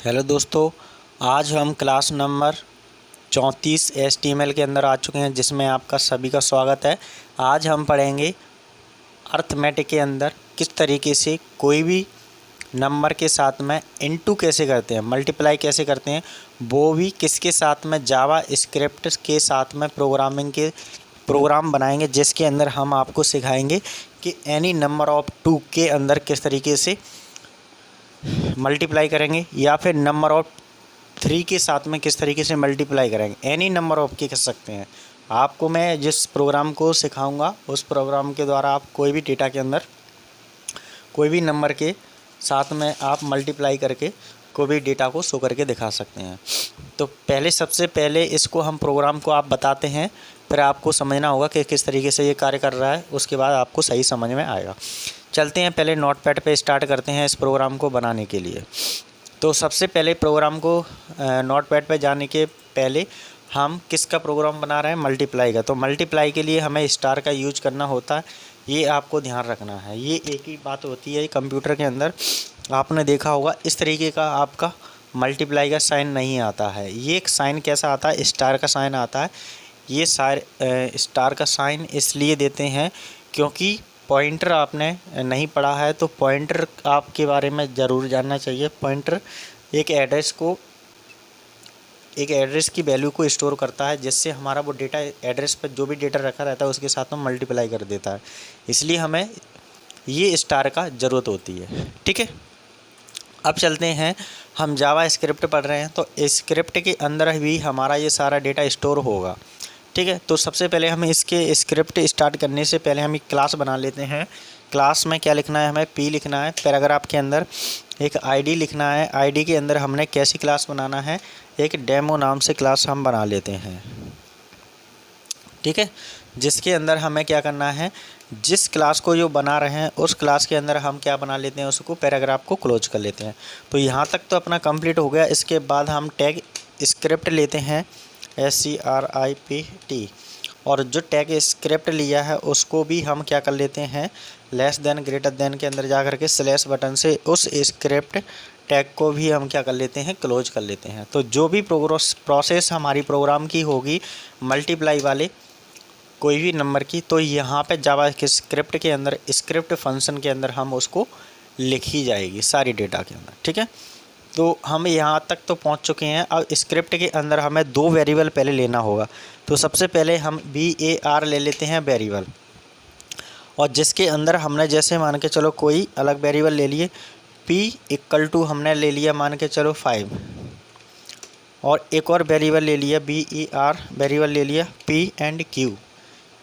Hello दोस्तों, आज हम क्लास नंबर 34 HTML के अंदर आ चुके हैं, जिसमें आपका सभी का स्वागत है। आज हम पढ़ेंगे अर्थमेटिक के अंदर किस तरीके से कोई भी नंबर के साथ में इनटू कैसे करते हैं, मल्टीप्लाई कैसे करते हैं, वो भी किसके साथ में, जावा स्क्रिप्ट के साथ में प्रोग्राम बनाएंगे, जिसके अंदर हम आपको सिखाएंगे कि एनी नंबर ऑफ 2 के अंदर किस तरीके से मल्टीप्लाई करेंगे, या फिर नंबर ऑफ 3 के साथ में किस तरीके से मल्टीप्लाई करेंगे। एनी नंबर ऑफ के कर सकते हैं। आपको मैं जिस प्रोग्राम को सिखाऊंगा उस प्रोग्राम के द्वारा आप कोई भी डेटा के अंदर कोई भी नंबर के साथ में आप मल्टीप्लाई करके कोई भी डेटा को शो करके दिखा सकते हैं। तो सबसे पहले इसको हम प्रोग्राम को आप बताते हैं, फिर आपको समझना होगा कि किस तरीके से ये कार्य कर रहा है, उसके बाद आपको सही समझ में आएगा। चलते हैं, पहले नोटपैड पे स्टार्ट करते हैं इस प्रोग्राम को बनाने के लिए। तो सबसे पहले प्रोग्राम को नोटपैड पे जाने के पहले हम किसका प्रोग्राम बना रहे हैं, मल्टीप्लाई का। तो मल्टीप्लाई के लिए हमें स्टार का यूज करना होता है, ये आपको ध्यान रखना है। ये एक ही बात होती है कंप्यूटर के अंदर, आपने देखा होगा इस तरीके का आपका मल्टीप्लाई का साइन नहीं आता है। ये एक साइन कैसा आता है, स्टार का साइन आता है। ये स्टार का साइन इसलिए देते हैं क्योंकि पॉइंटर आपने नहीं पढ़ा है, तो पॉइंटर आपके बारे में ज़रूर जानना चाहिए। पॉइंटर एक एड्रेस की वैल्यू को स्टोर करता है, जिससे हमारा वो डेटा एड्रेस पर जो भी डेटा रखा रहता है उसके साथ में मल्टीप्लाई कर देता है। इसलिए हमें ये स्टार का ज़रूरत होती है। ठीक है, अब चलते हैं, हम जावा स्क्रिप्ट पढ़ रहे हैं, तो स्क्रिप्ट के अंदर भी हमारा ये सारा डेटा स्टोर होगा। ठीक है, तो सबसे पहले हमें इसके स्क्रिप्ट स्टार्ट करने से पहले हम एक क्लास बना लेते हैं। क्लास में क्या लिखना है, हमें पी लिखना है, पैराग्राफ के अंदर एक आईडी लिखना है। आईडी के अंदर हमने कैसी क्लास बनाना है, एक डेमो नाम से क्लास हम बना लेते हैं। ठीक है, जिसके अंदर हमें क्या करना है, जिस क्लास को जो बना रहे हैं उस क्लास के अंदर हम क्या बना लेते हैं, उसको पैराग्राफ को क्लोज कर लेते हैं। तो यहाँ तक तो अपना कंप्लीट हो गया। इसके बाद हम टैग स्क्रिप्ट लेते हैं, SCRIPT, और जो टैग स्क्रिप्ट लिया है उसको भी हम क्या कर लेते हैं, लेस देन ग्रेटर देन के अंदर जा करके स्लैश बटन से उस स्क्रिप्ट टैग को भी हम क्या कर लेते हैं, क्लोज कर लेते हैं। तो जो भी प्रोसेस हमारी प्रोग्राम की होगी मल्टीप्लाई वाले कोई भी नंबर की, तो यहाँ पे जावा के स्क्रिप्ट के अंदर स्क्रिप्ट फंक्शन के अंदर हम उसको लिखी जाएगी सारी डेटा के अंदर। ठीक है, तो हम यहाँ तक तो पहुँच चुके हैं। अब स्क्रिप्ट के अंदर हमें 2 वेरिएबल पहले लेना होगा। तो सबसे पहले हम VAR ले लेते हैं वेरिएबल, और जिसके अंदर हमने जैसे मान के चलो कोई अलग वेरिएबल ले लिए, P = हमने ले लिया मान के चलो 5, और एक और वेरिएबल ले लिया VER वेरिएबल ले लिया, P एंड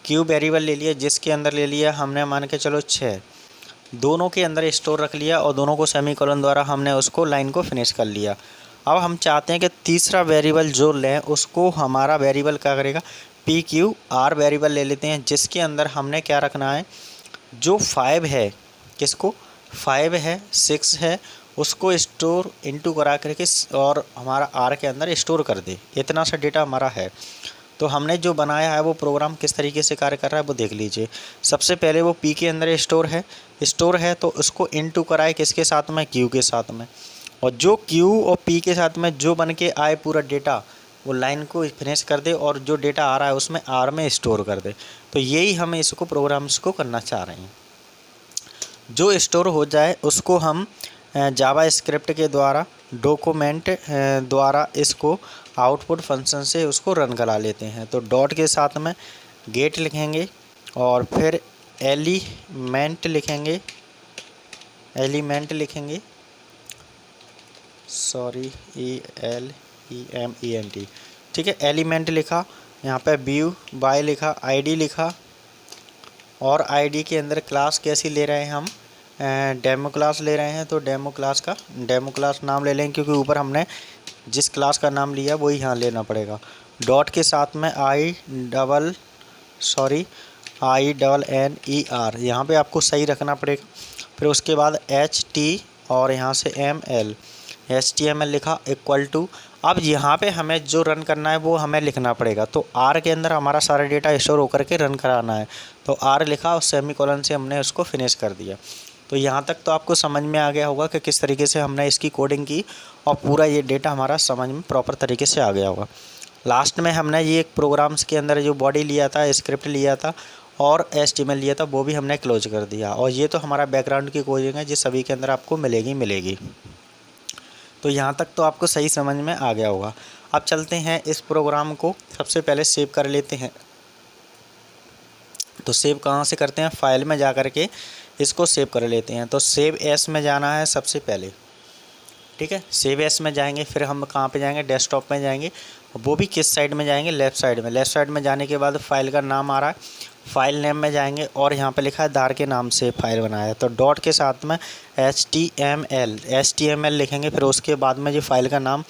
Q वेरिएबल ले लिया, जिसके अंदर ले लिया हमने मान के चलो 6। दोनों के अंदर स्टोर रख लिया और दोनों को सेमीकोलन द्वारा हमने उसको लाइन को फिनिश कर लिया। अब हम चाहते हैं कि तीसरा वेरिएबल जो लें उसको हमारा वेरिएबल क्या करेगा, PQR वेरिएबल ले लेते हैं, जिसके अंदर हमने क्या रखना है, जो 5 है, किसको 5 है 6 है, उसको स्टोर इनटू करा करके और हमारा R के अंदर स्टोर कर दे। इतना सा डेटा हमारा है। तो हमने जो बनाया है वो प्रोग्राम किस तरीके से कार्य कर रहा है वो देख लीजिए। सबसे पहले वो P के अंदर स्टोर है तो उसको इनटू कराए किसके साथ में, Q के साथ में, और जो Q और P के साथ में जो बन के आए पूरा डेटा वो लाइन को फिनिश कर दे, और जो डेटा आ रहा है उसमें R में स्टोर कर दे। तो यही हम इसको प्रोग्राम्स को करना चाह रहे हैं। जो स्टोर हो जाए उसको हम जावा स्क्रिप्ट के द्वारा डॉक्यूमेंट द्वारा इसको आउटपुट फंक्शन से उसको रन करा लेते हैं। तो डॉट के साथ में गेट लिखेंगे और फिर एलिमेंट लिखेंगे, सॉरी ELEMENT। ठीक है, एलिमेंट लिखा, यहाँ पे व्यू बाय लिखा, आईडी लिखा, और आईडी के अंदर क्लास कैसी ले रहे हैं हम, डेमो क्लास ले रहे हैं। तो डेमो क्लास नाम ले लें, क्योंकि ऊपर हमने जिस क्लास का नाम लिया वही यहाँ लेना पड़ेगा। डॉट के साथ में INNER, यहाँ पे आपको सही रखना पड़ेगा। फिर उसके बाद HT और यहाँ से HTML लिखा = अब यहाँ पे हमें जो रन करना है वो हमें लिखना पड़ेगा। तो R के अंदर हमारा सारा डेटा स्टोर होकर के रन कराना है, तो R लिखा और सेमीकोलन से हमने उसको फिनिश कर दिया। तो यहाँ तक तो आपको समझ में आ गया होगा कि किस तरीके से हमने इसकी कोडिंग की और पूरा ये डेटा हमारा समझ में प्रॉपर तरीके से आ गया होगा। लास्ट में हमने ये एक प्रोग्राम्स के अंदर जो बॉडी लिया था, स्क्रिप्ट लिया था और HTML लिया था, वो भी हमने क्लोज कर दिया। और ये तो हमारा बैकग्राउंड की कोडिंग है, जिस सभी के अंदर आपको मिलेगी। तो यहाँ तक तो आपको सही समझ में आ गया होगा। अब चलते हैं इस प्रोग्राम को सबसे पहले सेव कर लेते हैं। तो सेव कहाँ से करते हैं, फाइल में जा कर के इसको सेव कर लेते हैं। तो सेव एस में जाना है सबसे पहले, ठीक है। सेव एस में जाएंगे, फिर हम कहाँ पे जाएंगे, डेस्कटॉप में जाएंगे। वो भी किस साइड में जाएंगे, लेफ़्ट साइड में। लेफ़्ट साइड में जाने के बाद फाइल का नाम आ रहा है, फाइल नेम में जाएंगे और यहाँ पे लिखा है धार के नाम से फाइल बनाया है, तो डॉट के साथ में HTML लिखेंगे। फिर उसके बाद में जो फाइल का नाम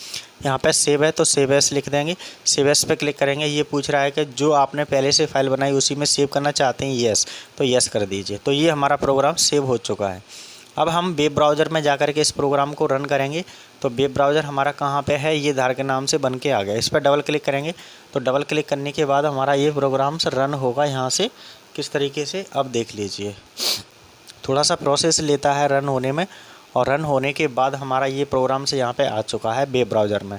यहाँ पे सेव है तो सेव एस लिख देंगे। सेव एस पे क्लिक करेंगे। ये पूछ रहा है कि जो आपने पहले से फाइल बनाई उसी में सेव करना चाहते हैं, येस, तो येस कर दीजिए। तो ये हमारा प्रोग्राम सेव हो चुका है। अब हम वेब ब्राउज़र में जाकर के इस प्रोग्राम को रन करेंगे। तो वेब ब्राउज़र हमारा कहाँ पे है, ये धार के नाम से बन के आ गया। इस पर डबल क्लिक करेंगे। तो डबल क्लिक करने के बाद हमारा ये प्रोग्राम से रन होगा यहाँ से किस तरीके से, अब देख लीजिए। थोड़ा सा प्रोसेस लेता है रन होने में, और रन होने के बाद हमारा ये प्रोग्राम से यहाँ पे आ चुका है वेब ब्राउज़र में,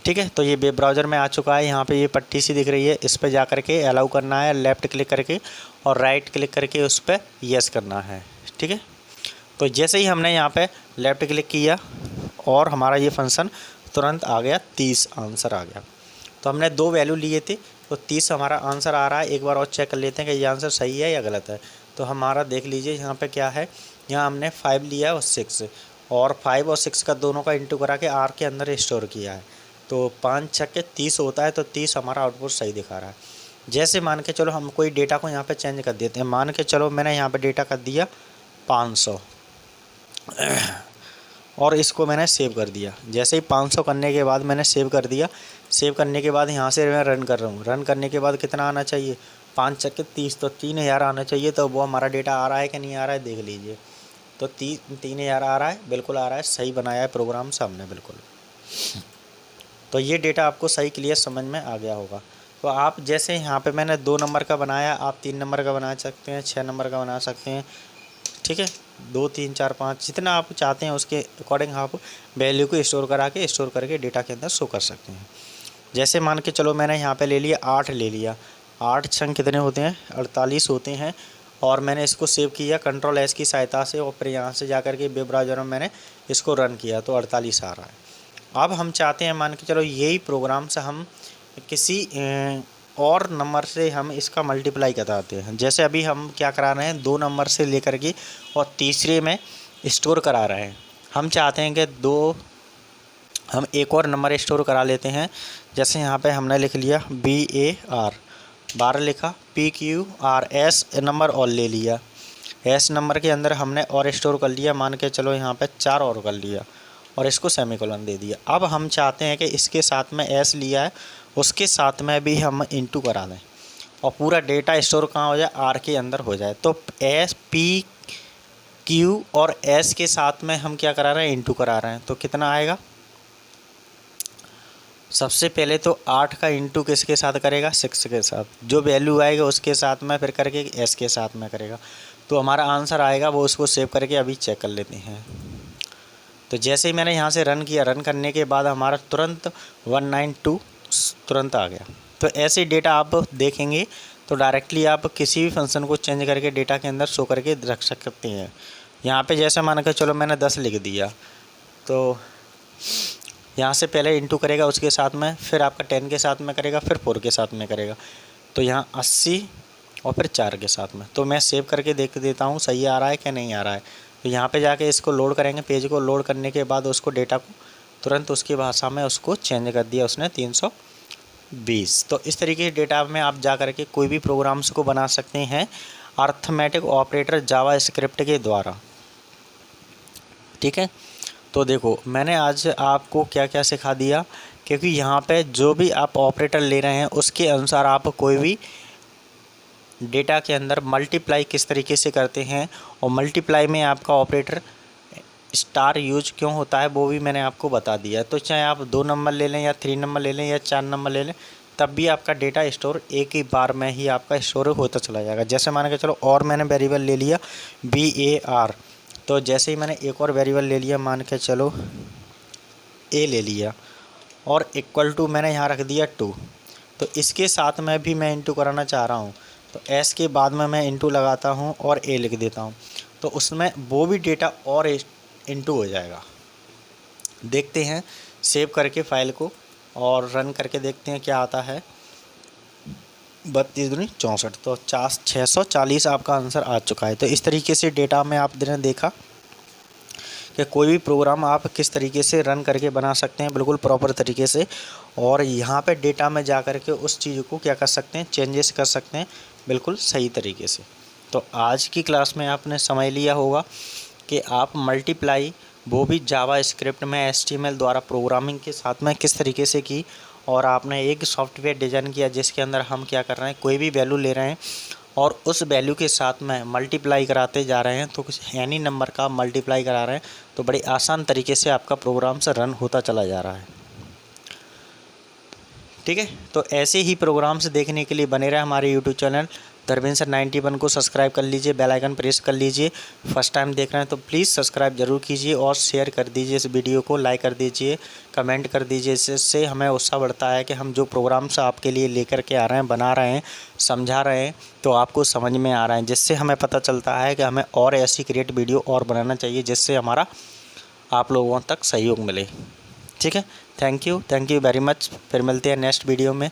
ठीक है। तो ये वेब ब्राउज़र में आ चुका है। यहाँ पे ये पट्टी सी दिख रही है, इस पर जा करके अलाउ करना है, लेफ़्ट क्लिक करके, और राइट क्लिक करके उस पर येस करना है, ठीक है। तो जैसे ही हमने यहाँ पे लेफ़्ट क्लिक किया और हमारा ये फंक्शन तुरंत आ गया, 30 आंसर आ गया। तो हमने 2 वैल्यू लिए थे, तो 30 हमारा आंसर आ रहा है। एक बार और चेक कर लेते हैं कि ये आंसर सही है या गलत है। तो हमारा देख लीजिए यहाँ पे क्या है, यहाँ हमने 5 लिया और 6, और 5 और 6 का दोनों का इंटू करा के आर के अंदर स्टोर किया है। तो 5 छक्के 30 होता है, तो 30 हमारा आउटपुट सही दिखा रहा है। जैसे मान के चलो हम कोई डेटा को यहाँ पे चेंज कर देते हैं। मान के चलो मैंने यहाँ पे डेटा कर दिया 500 और इसको मैंने सेव कर दिया। जैसे ही 500 करने के बाद मैंने सेव कर दिया। सेव करने के बाद यहाँ से मैं रन कर रहा हूँ। रन करने के बाद कितना आना चाहिए, 5 छक्के 30, तो 3000 आना चाहिए। तो वो हमारा डेटा आ रहा है कि नहीं आ रहा है, देख लीजिए। तो 3000 आ रहा है, बिल्कुल आ रहा है, सही बनाया है प्रोग्राम सामने बिल्कुल। तो ये डेटा आपको सही क्लियर समझ में आ गया होगा। तो आप जैसे यहाँ पे मैंने 2 नंबर का बनाया, आप 3 नंबर का बना सकते हैं, 6 नंबर का बना सकते हैं, ठीक है। 2, 3, 4, 5 जितना आप चाहते हैं उसके अकॉर्डिंग आप वैल्यू को स्टोर करके डेटा के अंदर शो कर सकते हैं। जैसे मान के चलो मैंने यहाँ पे ले लिया 8 ले लिया। 8 छंग कितने होते हैं, 48 होते हैं। और मैंने इसको सेव किया कंट्रोल एस की सहायता से, और फिर यहाँ से जा कर के वेब ब्राउज़र में मैंने इसको रन किया, तो 48 आ रहा है। अब हम चाहते हैं मान के चलो यही प्रोग्राम से हम किसी और नंबर से हम इसका मल्टीप्लाई कराते हैं। जैसे अभी हम क्या करा रहे हैं, 2 नंबर से लेकर के और तीसरे में स्टोर करा रहे हैं। हम चाहते हैं कि हम एक और नंबर स्टोर करा लेते हैं। जैसे यहाँ पे हमने लिख लिया BAR 12 लिखा, PQRS नंबर और ले लिया। S नंबर के अंदर हमने और स्टोर कर लिया, मान के चलो यहाँ पे 4 और कर लिया और इसको सेमीकोलन दे दिया। अब हम चाहते हैं कि इसके साथ में S लिया है, उसके साथ में भी हम इंटू करा दें और पूरा डेटा स्टोर कहाँ हो जाए, R के अंदर हो जाए। तो S P Q और S के साथ में हम क्या करा रहे हैं, इंटू करा रहे हैं। तो कितना आएगा, सबसे पहले तो 8 का इंटू किसके साथ करेगा, 6 के साथ। जो वैल्यू आएगा उसके साथ में फिर करके S के साथ में करेगा। तो हमारा आंसर आएगा, वो उसको सेव करके अभी चेक कर लेते हैं। तो जैसे ही मैंने यहाँ से रन किया, रन करने के बाद हमारा तुरंत 192 तुरंत आ गया। तो ऐसे डेटा आप देखेंगे तो डायरेक्टली आप किसी भी फंक्शन को चेंज करके डेटा के अंदर शो करके रख सकते हैं। यहाँ पे जैसे मान के चलो मैंने 10 लिख दिया, तो यहाँ से पहले इंटू करेगा उसके साथ में, फिर आपका 10 के साथ में करेगा, फिर 4 के साथ में करेगा। तो यहाँ 80 और फिर 4 के साथ में। तो मैं सेव करके देख देता हूँ सही आ रहा है कि नहीं आ रहा है। तो यहाँ पे जाके इसको लोड करेंगे, पेज को लोड करने के बाद उसको डेटा को तुरंत उसकी भाषा में उसको चेंज कर दिया उसने 320। तो इस तरीके के डेटा में आप जा कर के कोई भी प्रोग्राम्स को बना सकते हैं अर्थमेटिक ऑपरेटर जावा स्क्रिप्ट के द्वारा, ठीक है। तो देखो मैंने आज आपको क्या क्या सिखा दिया, क्योंकि यहाँ पे जो भी आप ऑपरेटर ले रहे हैं उसके अनुसार आप कोई भी डेटा के अंदर मल्टीप्लाई किस तरीके से करते हैं, और मल्टीप्लाई में आपका ऑपरेटर स्टार यूज क्यों होता है वो भी मैंने आपको बता दिया। तो चाहे आप 2 नंबर ले लें या 3 नंबर ले लें या 4 नंबर ले लें, तब भी आपका डेटा स्टोर एक ही बार में ही आपका स्टोर होता चला जाएगा। जैसे मान के चलो और मैंने वेरिएबल ले लिया BAR, तो जैसे ही मैंने एक और वेरिएबल ले लिया, मान के चलो ए ले लिया, और इक्वल टू मैंने यहाँ रख दिया 2। तो इसके साथ में भी मैं इंटू कराना चाह रहा हूँ, तो एस के बाद में मैं इंटू लगाता हूँ और ए लिख देता हूँ, तो उसमें वो भी डेटा और इंटू हो जाएगा। देखते हैं सेव करके फ़ाइल को और रन करके देखते हैं क्या आता है। 32 दूनी 64, तो 640 आपका आंसर आ चुका है। तो इस तरीके से डेटा में आपने देखा कि कोई भी प्रोग्राम आप किस तरीके से रन करके बना सकते हैं बिल्कुल प्रॉपर तरीके से, और यहाँ पे डेटा में जा कर के उस चीज़ को क्या कर सकते हैं, चेंजेस कर सकते हैं बिल्कुल सही तरीके से। तो आज की क्लास में आपने समझ लिया होगा कि आप मल्टीप्लाई वो भी जावा स्क्रिप्ट में HTML द्वारा प्रोग्रामिंग के साथ में किस तरीके से की, और आपने एक सॉफ्टवेयर डिज़ाइन किया जिसके अंदर हम क्या कर रहे हैं, कोई भी वैल्यू ले रहे हैं और उस वैल्यू के साथ में मल्टीप्लाई कराते जा रहे हैं, तो कुछ एनी नंबर का मल्टीप्लाई करा रहे हैं, तो बड़ी आसान तरीके से आपका प्रोग्राम से रन होता चला जा रहा है। ठीक है, तो ऐसे ही प्रोग्राम्स देखने के लिए बने रहे हमारे यूट्यूब चैनल धर्मेंद्र सर 91 को सब्सक्राइब कर लीजिए, बेल आइकन प्रेस कर लीजिए। फर्स्ट टाइम देख रहे हैं तो प्लीज़ सब्सक्राइब ज़रूर कीजिए और शेयर कर दीजिए इस वीडियो को, लाइक कर दीजिए, कमेंट कर दीजिए। इससे हमें उत्साह बढ़ता है कि हम जो प्रोग्राम्स आपके लिए लेकर के आ रहे हैं, बना रहे हैं, समझा रहे हैं, तो आपको समझ में आ रहा है, जिससे हमें पता चलता है कि हमें और ऐसी क्रिएट वीडियो और बनाना चाहिए जिससे हमारा आप लोगों तक सहयोग मिले। ठीक है, थैंक यू वेरी मच। फिर मिलते हैं नेक्स्ट वीडियो में।